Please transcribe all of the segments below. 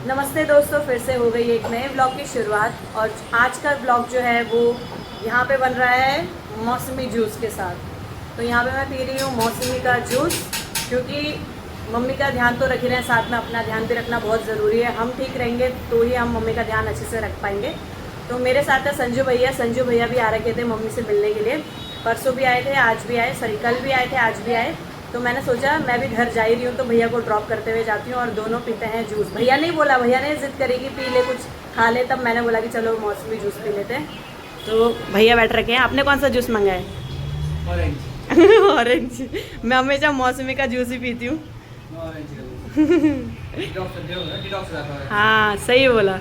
नमस्ते दोस्तों, फिर से हो गई एक नए ब्लॉग की शुरुआत। और आज का ब्लॉग जो है वो यहाँ पे बन रहा है मौसमी जूस के साथ। तो यहाँ पे मैं पी रही हूँ मौसमी का जूस, क्योंकि मम्मी का ध्यान तो रख ही रहे हैं, साथ में अपना ध्यान भी रखना बहुत ज़रूरी है। हम ठीक रहेंगे तो ही हम मम्मी का ध्यान अच्छे से रख पाएंगे। तो मेरे साथ है संजू भैया भी आ रखे थे मम्मी से मिलने के लिए। परसों भी आए थे, आज भी आए, सॉरी कल भी आए थे, आज भी आए। तो मैंने सोचा मैं भी घर जा ही रही हूँ तो भैया को ड्रॉप करते हुए जाती हूँ और दोनों पीते हैं जूस। भैया नहीं बोला, भैया ने जिद करेगी पी ले, कुछ खा ले, तब मैंने बोला कि चलो मौसमी जूस पी लेते हैं। तो भैया बैठ रखे हैं। आपने कौन सा जूस मंगाया है? ऑरेंज। ऑरेंज। मैं हमेशा मौसमी का जूस ही पीती हूँ। हाँ सही बोला।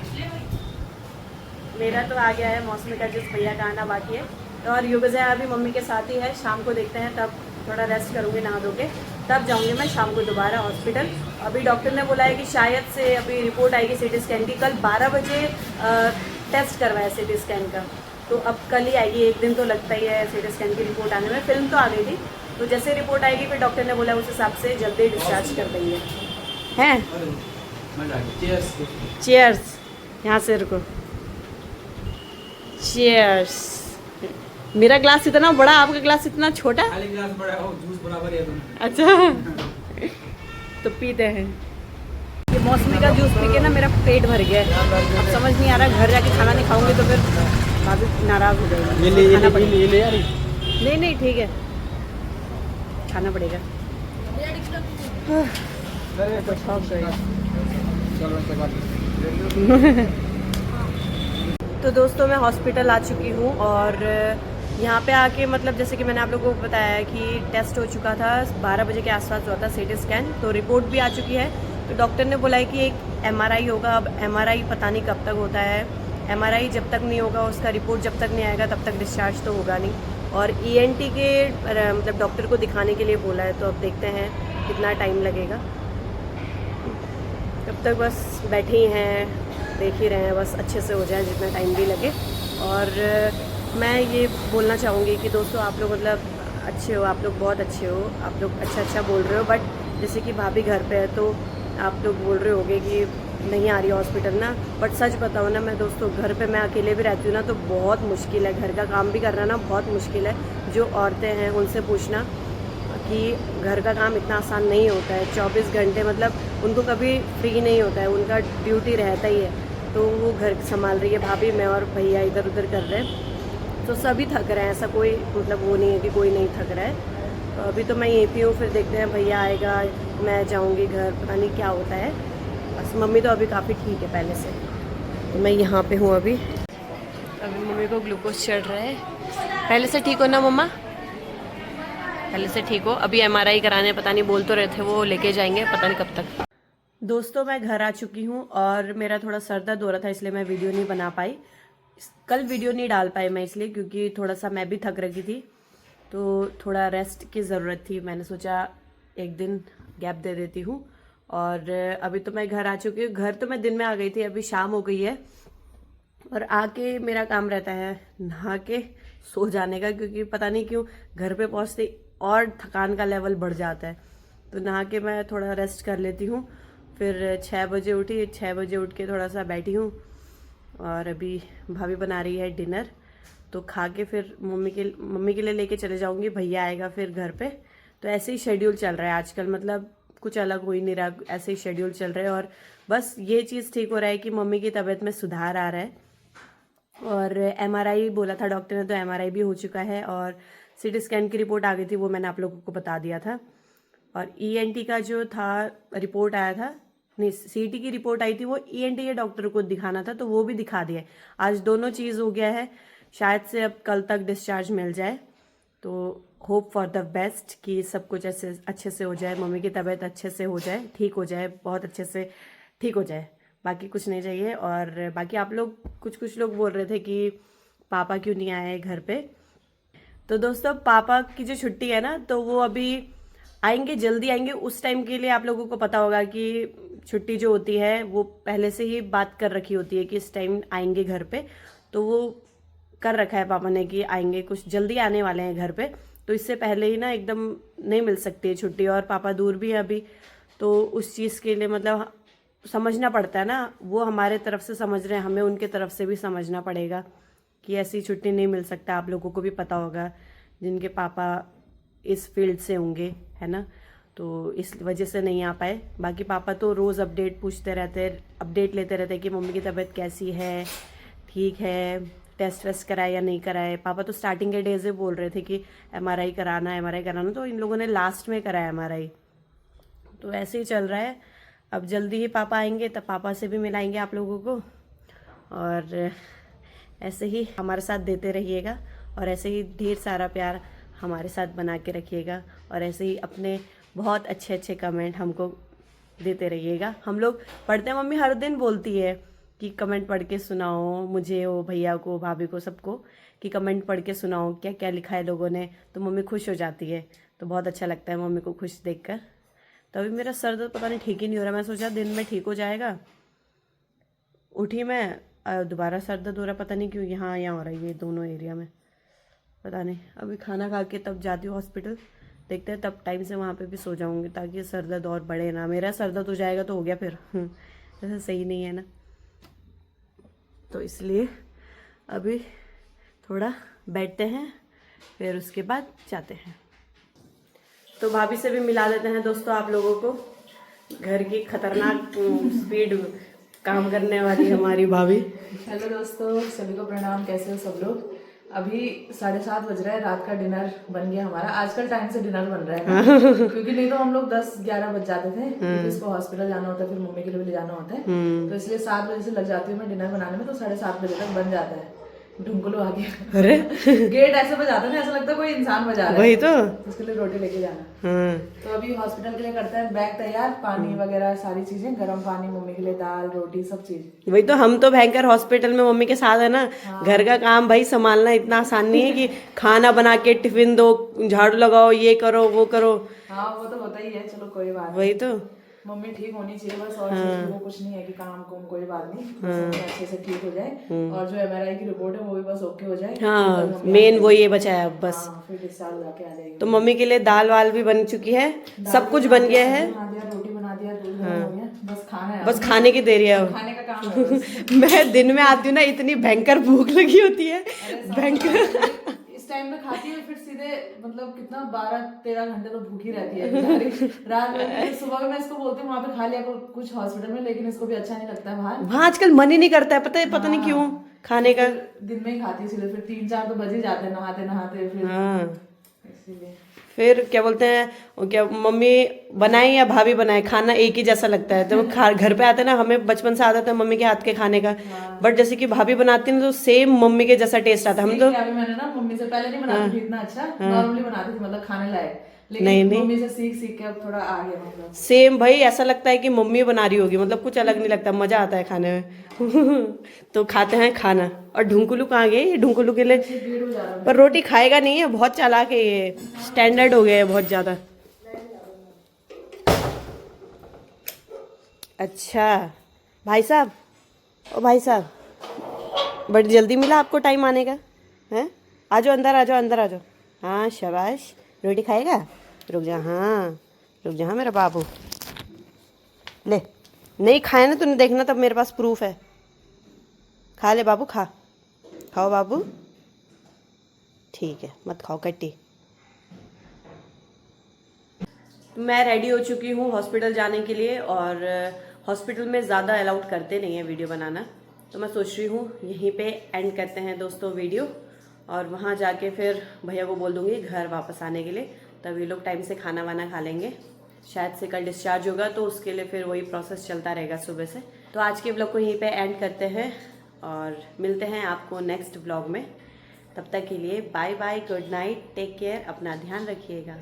मेरा तो आ गया है मौसमी का जूस, भैया का आना बाकी है। और युगज़ है अभी मम्मी के साथ ही है, शाम को देखते हैं, तब थोड़ा रेस्ट करूँगी नहा धो के, तब जाऊँगी मैं शाम को दोबारा हॉस्पिटल। अभी डॉक्टर ने बोला है कि शायद से अभी रिपोर्ट आएगी सिटी स्कैन की। कल 12 बजे टेस्ट करवाया सिटी स्कैन का, तो अब कल ही आएगी। एक दिन तो लगता ही है सिटी स्कैन की रिपोर्ट आने में। फिल्म तो आ गई थी, तो जैसे रिपोर्ट आएगी फिर डॉक्टर ने बोला उस हिसाब से जल्दी डिस्चार्ज कर देंगे। हैं चीयर्स, यहाँ से रुको। चीयर्स। मेरा ग्लास इतना बड़ा, आपका ग्लास इतना छोटा। खाली ग्लास बड़ा हो, जूस बराबर है दोनों। अच्छा तो पीते हैं। ये मौसमी का जूस पी के ना मेरा पेट भर गया है। अब समझ नहीं आ रहा, घर जाके खाना नहीं खाऊंगी तो फिर भाभी नाराज हो जाएगी। नहीं नहीं ठीक है, खाना पड़ेगा। तो दोस्तों मैं हॉस्पिटल आ चुकी हूँ और यहाँ पे आके मतलब जैसे कि मैंने आप लोगों को बताया कि टेस्ट हो चुका था, 12 बजे के आसपास हुआ था सिटी स्कैन, तो रिपोर्ट भी आ चुकी है। तो डॉक्टर ने बोला है कि एक MRI होगा। अब MRI पता नहीं कब तक होता है। MRI जब तक नहीं होगा, उसका रिपोर्ट जब तक नहीं आएगा तब तक डिस्चार्ज तो होगा नहीं। और ENT के मतलब डॉक्टर को दिखाने के लिए बोला है, तो अब देखते हैं कितना टाइम लगेगा। तब तक बस बैठे ही हैं, देख ही रहे हैं, बस अच्छे से हो जाए जितना टाइम भी लगे। और मैं ये बोलना चाहूँगी कि दोस्तों आप लोग मतलब अच्छे हो, आप लोग बहुत अच्छे हो, आप लोग अच्छा बोल रहे हो। बट जैसे कि भाभी घर पे है तो आप लोग बोल रहे होगे कि नहीं आ रही हॉस्पिटल ना। बट सच बताओ ना, मैं दोस्तों घर पे मैं अकेले भी रहती हूँ ना, तो बहुत मुश्किल है। घर का काम भी करना ना बहुत मुश्किल है। जो औरतें हैं उनसे पूछना कि घर का काम इतना आसान नहीं होता है। 24 घंटे मतलब उनको कभी फ्री नहीं होता है, उनका ड्यूटी रहता ही है। तो वो घर संभाल रही है भाभी, मैं और भैया इधर उधर कर रहे हैं। तो सभी थक रहे हैं, ऐसा कोई मतलब वो नहीं है कि कोई नहीं थक रहा है। तो अभी तो मैं यहीं पे हूँ, फिर देखते हैं भैया आएगा, मैं जाऊँगी घर, पता नहीं क्या होता है। बस मम्मी तो अभी काफ़ी ठीक है पहले से। तो मैं यहाँ पे हूँ अभी मम्मी को ग्लूकोज चढ़ रहा है। पहले से ठीक हो ना मम्मा? पहले से ठीक हो। अभी MRI कराने पता नहीं बोल तो रहे थे वो लेके जाएंगे, पता नहीं कब तक। दोस्तों मैं घर आ चुकी हूँ और मेरा थोड़ा सर दर्द हो रहा था, इसलिए मैं वीडियो नहीं बना पाई। कल वीडियो नहीं डाल पाई मैं इसलिए क्योंकि थोड़ा सा मैं भी थक रही थी, तो थोड़ा रेस्ट की ज़रूरत थी। मैंने सोचा एक दिन गैप दे देती हूँ। और अभी तो मैं घर आ चुकी हूँ। घर तो मैं दिन में आ गई थी, अभी शाम हो गई है। और आके मेरा काम रहता है नहा के सो जाने का, क्योंकि पता नहीं क्यों घर पे पहुँचते और थकान का लेवल बढ़ जाता है। तो नहा के मैं थोड़ा रेस्ट कर लेती हूँ। फिर 6 बजे उठी, 6 बजे उठ के थोड़ा सा बैठी हूँ और अभी भाभी बना रही है डिनर, तो खा के फिर मम्मी के लिए लेके चले जाऊंगी। भैया आएगा फिर घर पे। तो ऐसे ही शेड्यूल चल रहा है आजकल, मतलब कुछ अलग हो ही नहीं रहा, ऐसे ही शेड्यूल चल रहा है। और बस ये चीज़ ठीक हो रहा है कि मम्मी की तबीयत में सुधार आ रहा है। और MRI बोला था डॉक्टर ने, तो MRI भी हो चुका है और सिटी स्कैन की रिपोर्ट आ गई थी, वो मैंने आप लोगों को बता दिया था। और ENT का जो था रिपोर्ट आया था, नहीं CT की रिपोर्ट आई थी, वो ENT के डॉक्टर को दिखाना था, तो वो भी दिखा दिया। आज दोनों चीज़ हो गया है। शायद से अब कल तक डिस्चार्ज मिल जाए। तो होप फॉर द बेस्ट कि सब कुछ ऐसे अच्छे से हो जाए, मम्मी की तबीयत अच्छे से हो जाए, ठीक हो जाए, बहुत अच्छे से ठीक हो जाए। बाकी कुछ नहीं चाहिए। और बाकी आप लोग कुछ लोग बोल रहे थे कि पापा क्यों नहीं आए घर पे। तो दोस्तों पापा की जो छुट्टी है ना, तो वो अभी आएंगे, जल्दी आएंगे। उस टाइम के लिए आप लोगों को पता होगा कि छुट्टी जो होती है वो पहले से ही बात कर रखी होती है कि इस टाइम आएंगे घर पे। तो वो कर रखा है पापा ने कि आएंगे, कुछ जल्दी आने वाले हैं घर पे। तो इससे पहले ही ना एकदम नहीं मिल सकती है छुट्टी, और पापा दूर भी है अभी। तो उस चीज़ के लिए मतलब समझना पड़ता है ना, वो हमारे तरफ से समझ रहे हैं, हमें उनके तरफ से भी समझना पड़ेगा कि ऐसी छुट्टी नहीं मिल सकता। आप लोगों को भी पता होगा जिनके पापा इस फील्ड से होंगे, है ना, तो इस वजह से नहीं आ पाए। बाकी पापा तो रोज़ अपडेट पूछते रहते हैं, अपडेट लेते रहते हैं कि मम्मी की तबीयत कैसी है, ठीक है, टेस्ट वेस्ट कराए या नहीं कराए। पापा तो स्टार्टिंग के डेज से बोल रहे थे कि MRI कराना है, MRI कराना, तो इन लोगों ने लास्ट में कराया MRI। तो ऐसे ही चल रहा है। अब जल्दी ही पापा आएंगे, तब पापा से भी मिलाएंगे आप लोगों को, और ऐसे ही हमारे साथ देते रहिएगा, और ऐसे ही ढेर सारा प्यार हमारे साथ बना के रखिएगा, और ऐसे ही अपने बहुत अच्छे अच्छे कमेंट हमको देते रहिएगा। हम लोग पढ़ते हैं, मम्मी हर दिन बोलती है कि कमेंट पढ़ के सुनाओ मुझे, वो भैया को, भाभी को, सबको, कि कमेंट पढ़ के सुनाओ क्या क्या लिखा है लोगों ने, तो मम्मी खुश हो जाती है। तो बहुत अच्छा लगता है मम्मी को खुश देखकर। तो अभी मेरा सर दर्द पता नहीं ठीक ही नहीं हो रहा। मैं सोचा दिन में ठीक हो जाएगा, उठी मैं दोबारा सर दर्द हो रहा, पता नहीं क्यों, यहाँ हो रहा है, ये दोनों एरिया में, पता नहीं। अभी खाना खा के तब जाती हूँ हॉस्पिटल, देखते हैं, तब टाइम से वहाँ पे भी सो जाऊँगी, ताकि सर दर्द और बढ़े ना। मेरा सर दर्द हो जाएगा तो हो गया फिर, ऐसा सही नहीं है ना। तो इसलिए अभी थोड़ा बैठते हैं, फिर उसके बाद जाते हैं। तो भाभी से भी मिला देते हैं दोस्तों आप लोगों को, घर की खतरनाक स्पीड काम करने वाली हमारी भाभी। हेलो दोस्तों, सभी को प्रणाम। कैसे हो सब लोग? अभी 7:30 बज रहा है, रात का डिनर बन गया हमारा। आजकल टाइम से डिनर बन रहा है ना, क्योंकि नहीं तो हम लोग 10-11 बज जाते थे, क्योंकि इसको हॉस्पिटल जाना होता है, फिर मम्मी के लिए भी ले जाना होता है, तो इसलिए 7 बजे से लग जाती हूँ मैं डिनर बनाने में, तो 7:30 बजे तक बन जाता है। ढुंगलू आ गया, अरे गेट ऐसे बजाता है, ऐसा लगता है कोई इंसान बजा रहा है। वही तो, उसके लिए रोटी लेके जाना। तो अभी हॉस्पिटल के लिए करते हैं बैग तैयार, पानी वगैरह सारी चीजें, गर्म पानी मम्मी के लिए, दाल रोटी सब चीज। वही तो, हम तो भयंकर हॉस्पिटल में मम्मी के साथ है ना। घर का काम भाई संभालना इतना आसान नहीं है कि खाना बना के टिफिन दो, झाड़ू लगाओ, ये करो वो करो। हाँ वो तो होता ही है, चलो कोई बात नहीं। वही तो, मम्मी ठीक होनी चाहिए बस, और चीज़ वो कुछ नहीं है कि काम कुम, कोई बात नहीं, बस मम्मी अच्छे से ठीक हो जाए, और जो MRI की रिपोर्ट है वो भी बस ओके हो जाए। हाँ मेन वो ये बचा है अब बस। हाँ, फिर डिस्चार्ज हो जाके आ जाएगी। तो मम्मी के लिए दाल वाल भी बन चुकी है, सब कुछ बन गया है, बना दिया, रोटी बना दिया, दूध गर्म हो गया, बस खाना है, बस खाने की देरी है अब। खाने का काम है बस। मैं दिन में आती हूँ ना, इतनी भयंकर भूख लगी होती है, भयंकर। इस टाइम में खाती है, फिर सीधे मतलब कितना 12-13 घंटे तो भूखी रहती है बेचारी। रात में फिर सुबह में मैं इसको बोलती हूँ वहाँ पे खा लिया कुछ हॉस्पिटल में, लेकिन इसको भी अच्छा नहीं लगता है बाहर। वहाँ आजकल मन ही नहीं करता है, पता नहीं क्यों खाने का। दिन में ही खाती है सीधे, फिर 3-4 तो बज ही जाते हैं नहाते नहाते, फिर इसीलिए। फिर क्या बोलते हैं, वो क्या मम्मी बनाए या भाभी बनाए, खाना एक ही जैसा लगता है। जब घर पे आते हैं ना, हमें बचपन से आदत है मम्मी के हाथ के खाने का, बट जैसे कि भाभी बनाती है ना, तो सेम मम्मी के जैसा टेस्ट आता है। हम तो मैंने ना मम्मी से पहले नहीं बनाती थी इतना अच्छा, नॉर्मली बनाती थी, मतलब खाने लायक, लेकिन नहीं। मम्मी से सीख के अब थोड़ा आ गया, मतलब सेम भाई, ऐसा लगता है कि मम्मी बना रही होगी, मतलब कुछ अलग नहीं लगता, मजा आता है खाने में। तो खाते हैं खाना। और ढुंकुलू कहाँ गए? ये ढुंकुलू के लिए, भीड़ हो जा रहा है। पर रोटी खाएगा नहीं है, बहुत चालाक है ये, स्टैंडर्ड हो गया है बहुत ज्यादा। अच्छा भाई साहब, ओ भाई साहब, बड़ी जल्दी मिला आपको टाइम आने का, हैं? आ जाओ अंदर, आ जाओ अंदर, आ जाओ। हाँ शाबाश, रोटी खाएगा? रुक जा, हाँ रुक जा, हाँ मेरा बाबू, ले। नहीं खाया ना तूने, देखना तब मेरे पास प्रूफ है। खा ले बाबू, खा, खाओ बाबू, ठीक है, मत खाओ कट्टी। मैं रेडी हो चुकी हूँ हॉस्पिटल जाने के लिए, और हॉस्पिटल में ज़्यादा अलाउड करते नहीं है वीडियो बनाना, तो मैं सोच रही हूँ यहीं पे एंड करते हैं दोस्तों वीडियो, और वहाँ जाके फिर भैया को बोल दूँगी घर वापस आने के लिए, तब ये लोग टाइम से खाना वाना खा लेंगे। शायद से कल डिस्चार्ज होगा, तो उसके लिए फिर वही प्रोसेस चलता रहेगा सुबह से। तो आज के व्लॉग को यहीं पे एंड करते हैं, और मिलते हैं आपको नेक्स्ट व्लॉग में। तब तक के लिए bye bye, good night, take care, अपना ध्यान रखिएगा।